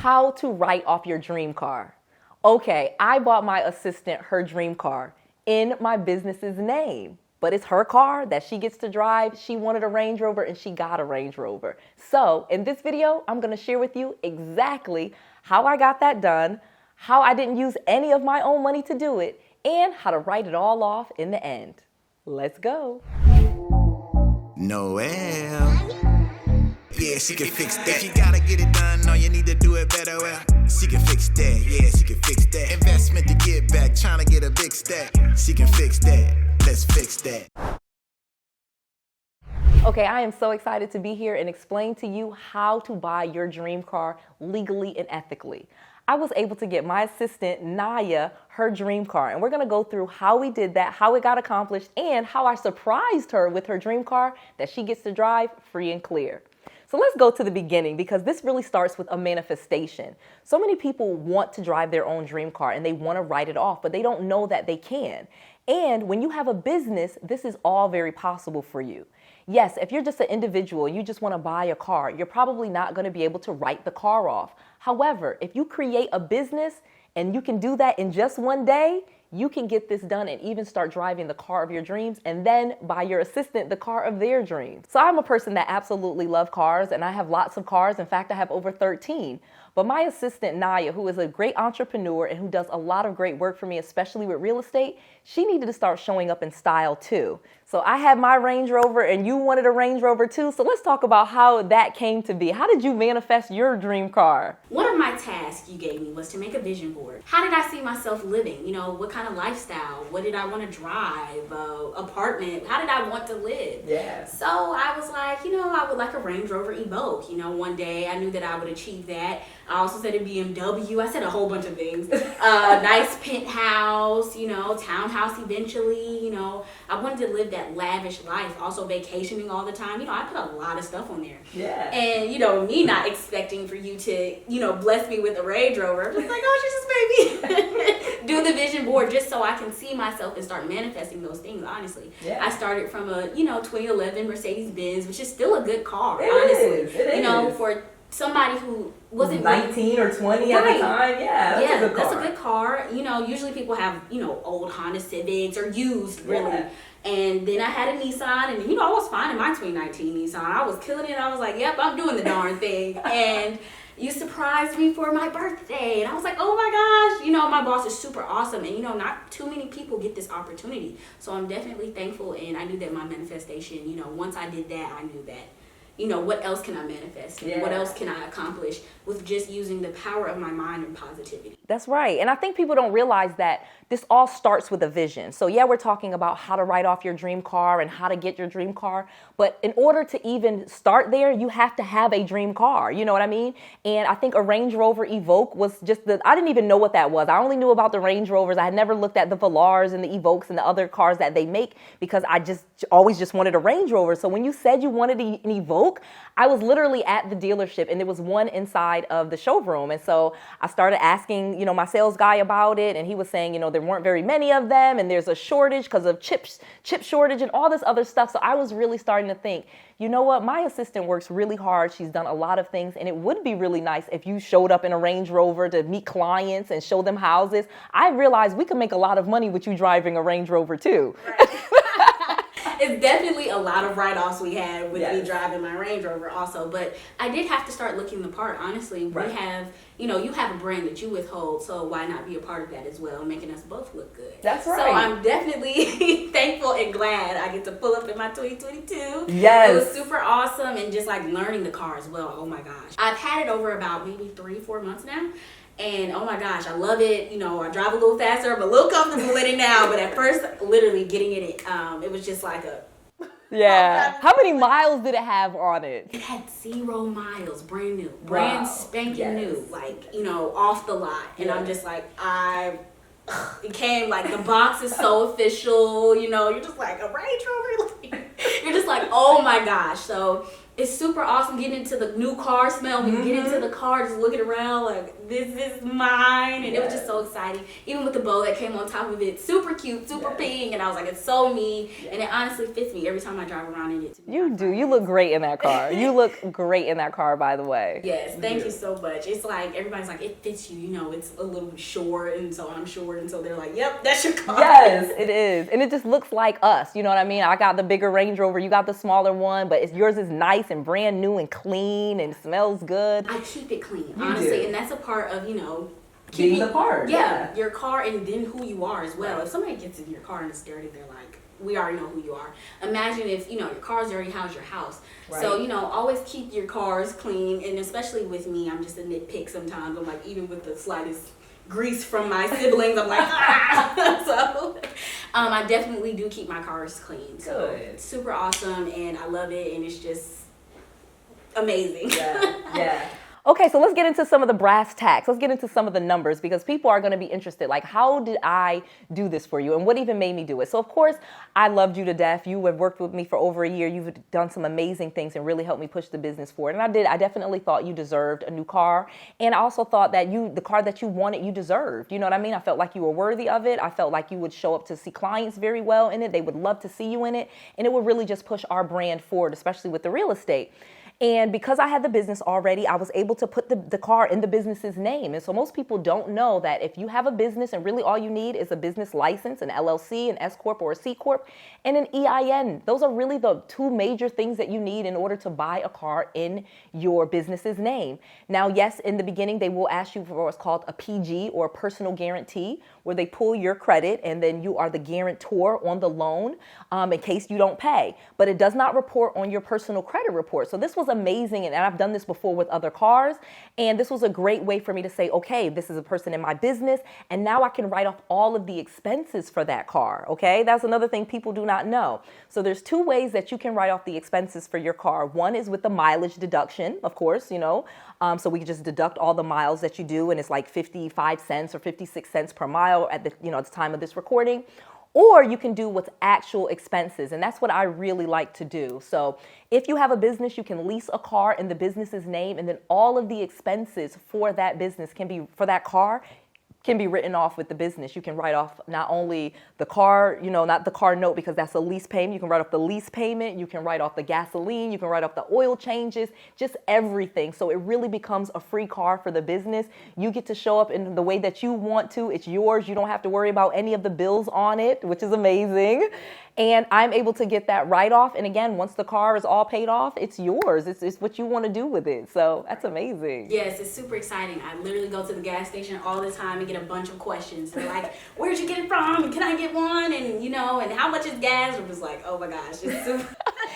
How to write off your dream car. Okay, I bought my assistant her dream car in my business's name, but it's her car that she gets to drive. She wanted a Range Rover and she got a Range Rover. So in this video, I'm gonna share with you exactly how I got that done, how I didn't use any of my own money to do it, and how to write it all off in the end. Let's go. Noel. Yeah, she can fix that. If you gotta get it done, all you need to do it better. Well, she can fix that. Yeah, she can fix that. Investment to get back, trying to get a big stack. She can fix that. Let's fix that. Okay, I am so excited to be here and explain to you how to buy your dream car legally and ethically. I was able to get my assistant, Naya, her dream car. And we're gonna go through how we did that, how it got accomplished, and how I surprised her with her dream car that she gets to drive free and clear. So let's go to the beginning, because this really starts with a manifestation. So many people want to drive their own dream car and they want to write it off, but they don't know that they can. And when you have a business, this is all very possible for you. Yes, if you're just an individual, you just want to buy a car, you're probably not going to be able to write the car off. However, if you create a business and you can do that in just one day, you can get this done and even start driving the car of your dreams and then buy your assistant the car of their dreams. So I'm a person that absolutely loves cars, and I have lots of cars. In fact, I have over 13. But my assistant, Naya, who is a great entrepreneur and who does a lot of great work for me, especially with real estate, she needed to start showing up in style too. So I had my Range Rover and you wanted a Range Rover too. So let's talk about how that came to be. How did you manifest your dream car? One of my tasks you gave me was to make a vision board. How did I see myself living? You know, what kind of lifestyle? What did I want to drive? Apartment? How did I want to live? Yeah. So I was like, you know, I would like a Range Rover Evoque. You know, one day I knew that I would achieve that. I also said a BMW. I said a whole bunch of things. Nice penthouse, you know, townhouse eventually. You know, I wanted to live that lavish life. Also vacationing all the time. You know, I put a lot of stuff on there. Yeah. And, you know, me not expecting for you to, you know, bless me with a Range Rover. I'm just like, oh, she's just baby. Do the vision board just so I can see myself and start manifesting those things, honestly. Yeah. I started from a, you know, 2011 Mercedes-Benz, which is still a good car, honestly. It you know, for somebody who wasn't 19 or 20 at the time. Yeah, that's a good car. That's a good car. You know, usually people have, you know, old Honda Civics or used, really. Yeah. And then I had a Nissan, and, you know, I was fine in my 2019 Nissan. I was killing it. I was like, yep, I'm doing the darn thing. And you surprised me for my birthday. And I was like, oh my gosh, you know, my boss is super awesome. And, you know, not too many people get this opportunity. So I'm definitely thankful. And I knew that my manifestation, you know, once I did that, I knew that, you know, what else can I manifest? Yeah. What else can I accomplish with just using the power of my mind and positivity? That's right. And I think people don't realize that this all starts with a vision. So yeah, we're talking about how to write off your dream car and how to get your dream car. But in order to even start there, you have to have a dream car. You know what I mean? And I think a Range Rover Evoque was just I didn't even know what that was. I only knew about the Range Rovers. I had never looked at the Velours and the Evoques and the other cars that they make, because I always just wanted a Range Rover. So when you said you wanted an Evoque, I was literally at the dealership and there was one inside of the showroom. And so I started asking, you know, my sales guy about it, and he was saying, you know, there weren't very many of them and there's a shortage because of chip shortage and all this other stuff. So I was really starting to think, you know what, my assistant works really hard. She's done a lot of things, and it would be really nice if you showed up in a Range Rover to meet clients and show them houses. I realized we could make a lot of money with you driving a Range Rover too. Right. It's definitely a lot of write-offs we had with me driving my Range Rover also, but I did have to start looking the part, honestly. Right. We have, you know, you have a brand that you withhold, so why not be a part of that as well, making us both look good. That's right. So I'm definitely thankful and glad I get to pull up in my 2022. Yes. It was super awesome, and just like learning the car as well. Oh my gosh. I've had it over about maybe 3-4 months now. And oh my gosh, I love it. You know, I drive a little faster. I'm a little comfortable in it now. But at first, literally getting in it, it was just like a... Yeah. How many miles did it have on it? It had 0 miles, brand new. Brand spanking new. Like, you know, off the lot. And I'm just like, it came like, the box is so official. You know, you're just like, a Range Rover? You're just like, oh my gosh. So It's super awesome getting into the new car smell. When you get into the car, just looking around like, this is mine. And it was just so exciting. Even with the bow that came on top of it, super cute, super pink. And I was like, it's so me. And it honestly fits me every time I drive around in it. You do. You look great in that car. You look great in that car, by the way. Yes, thank you so much. It's like, everybody's like, it fits you. You know, it's a little short, and so I'm short. And so they're like, yep, that's your car. Yes, it is. And it just looks like us. You know what I mean? I got the bigger Range Rover. You got the smaller one. But yours is nice and brand new and clean and smells good. I keep it clean, honestly, and that's a part of, you know, being the part. Yeah, your car, and then who you are as well. If somebody gets in your car and it's dirty, they're like, we already know who you are. Imagine if, you know, your car's dirty, how's your house? Right. So, you know, always keep your cars clean, and especially with me, I'm just a nitpick sometimes. I'm like, even with the slightest grease from my siblings, I'm like, ah! So, I definitely do keep my cars clean. So, it's super awesome, and I love it, and it's just amazing. Yeah. Okay, so let's get into some of the brass tacks. Let's get into some of the numbers, because people are going to be interested. Like, how did I do this for you, and what even made me do it? So, of course, I loved you to death. You have worked with me for over a year. You've done some amazing things and really helped me push the business forward. And I did. I definitely thought you deserved a new car. And I also thought that the car that you wanted, you deserved. You know what I mean? I felt like you were worthy of it. I felt like you would show up to see clients very well in it. They would love to see you in it. And it would really just push our brand forward, especially with the real estate. And because I had the business already, I was able to put the car in the business's name. And so most people don't know that if you have a business and really all you need is a business license, an LLC, an S Corp or a C Corp, and an EIN. Those are really the two major things that you need in order to buy a car in your business's name. Now, yes, in the beginning, they will ask you for what's called a PG, or a personal guarantee, where they pull your credit and then you are the guarantor on the loan in case you don't pay. But it does not report on your personal credit report. So this was amazing, and I've done this before with other cars, and this was a great way for me to say, okay, this is a person in my business, and now I can write off all of the expenses for that car. Okay, that's another thing people do not know. So there's two ways that you can write off the expenses for your car. One is with the mileage deduction, of course, you know, so we can just deduct all the miles that you do, and it's like 55 cents or 56 cents per mile at the time of this recording. Or you can do what's actual expenses, and that's what I really like to do. So if you have a business, you can lease a car in the business's name, and then all of the expenses for that business for that car can be written off with the business. You can write off not only the car, not the car note, because that's a lease payment. You can write off the lease payment. You can write off the gasoline. You can write off the oil changes, just everything. So it really becomes a free car for the business. You get to show up in the way that you want to. It's yours. You don't have to worry about any of the bills on it, which is amazing. And I'm able to get that write-off. And again, once the car is all paid off, it's yours. It's what you want to do with it. So that's amazing. Yes, it's super exciting. I literally go to the gas station all the time and get a bunch of questions. They're like, where'd you get it from? Can I get one? And, and how much is gas? I'm just like, oh my gosh. It's super...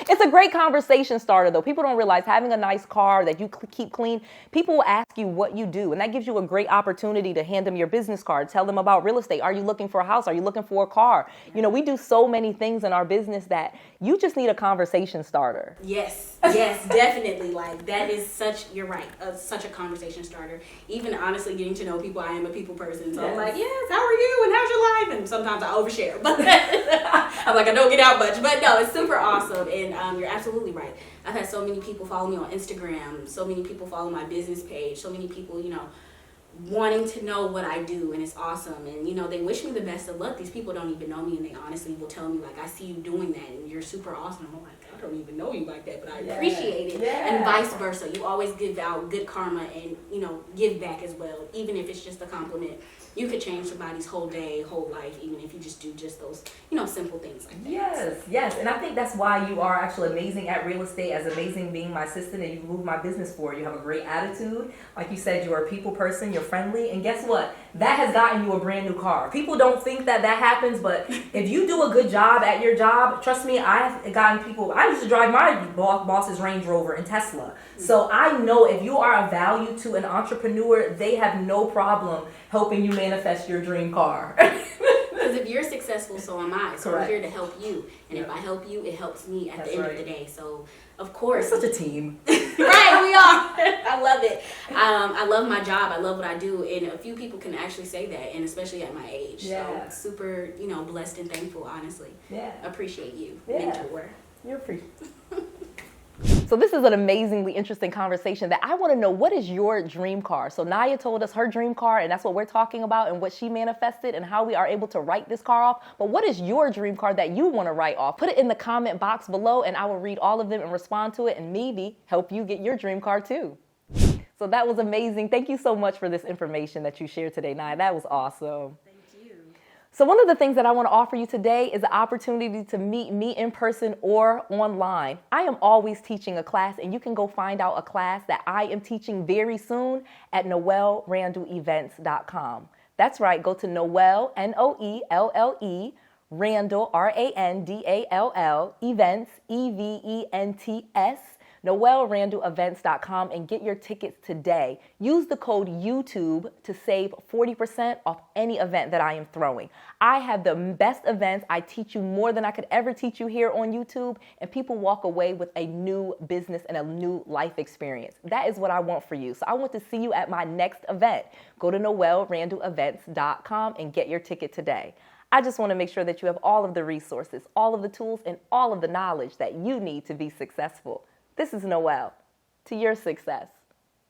It's a great conversation starter, though. People don't realize having a nice car that you keep clean, people will ask you what you do. And that gives you a great opportunity to hand them your business card. Tell them about real estate. Are you looking for a house? Are you looking for a car? We do so many things in our business that you just need a conversation starter. Yes, definitely. Like, that is you're right, such a conversation starter. Even honestly getting to know people, I am a people person. So yes. I'm like, yes, how are you? And how's your life? And sometimes I overshare. But I'm like, I don't get out much. But no, it's super awesome. And you're absolutely right. I've had so many people follow me on Instagram. So many people follow my business page. So many people, wanting to know what I do, and it's awesome. And they wish me the best of luck. These people don't even know me, and they honestly will tell me, like, I see you doing that and you're super awesome. I'm like, I don't even know you like that, but I appreciate it. Yeah. And vice versa. You always give out good karma and give back as well, even if it's just a compliment. You could change somebody's whole day, whole life, even if you just do just those, simple things like that. Yes. And I think that's why you are actually amazing at real estate, as amazing being my assistant, and you move my business forward. You have a great attitude. Like you said, you're a people person, you're friendly, and guess what? That has gotten you a brand new car. People don't think that happens, but if you do a good job at your job, trust me, I've gotten people. I used to drive my boss's Range Rover and Tesla. So I know if you are of value to an entrepreneur, they have no problem helping you manifest your dream car. Because if you're successful, so am I. So I'm here to help you. And if I help you, it helps me at the end of the day. So, of course. We're such a team. Right, we are. I love it. I love my job. I love what I do. And a few people can actually say that, and especially at my age. Yeah. So, super, blessed and thankful, honestly. Yeah. Appreciate you, mentor. You're free. So this is an amazingly interesting conversation that I want to know, what is your dream car? So Naya told us her dream car, and that's what we're talking about and what she manifested and how we are able to write this car off. But what is your dream car that you want to write off? Put it in the comment box below and I will read all of them and respond to it and maybe help you get your dream car too. So that was amazing. Thank you so much for this information that you shared today, Naya. That was awesome. So one of the things that I want to offer you today is the opportunity to meet me in person or online. I am always teaching a class, and you can go find out a class that I am teaching very soon at noelrandallevents.com. That's right. Go to Noelle, Noelle, Randall, Randall, events, EVENTS, noelrandallevents.com, and get your tickets today. Use the code YouTube to save 40% off any event that I am throwing. I have the best events. I teach you more than I could ever teach you here on YouTube, and people walk away with a new business and a new life experience. That is what I want for you. So I want to see you at my next event. Go to noelrandallevents.com and get your ticket today. I just want to make sure that you have all of the resources, all of the tools, and all of the knowledge that you need to be successful. This is Noelle. To your success.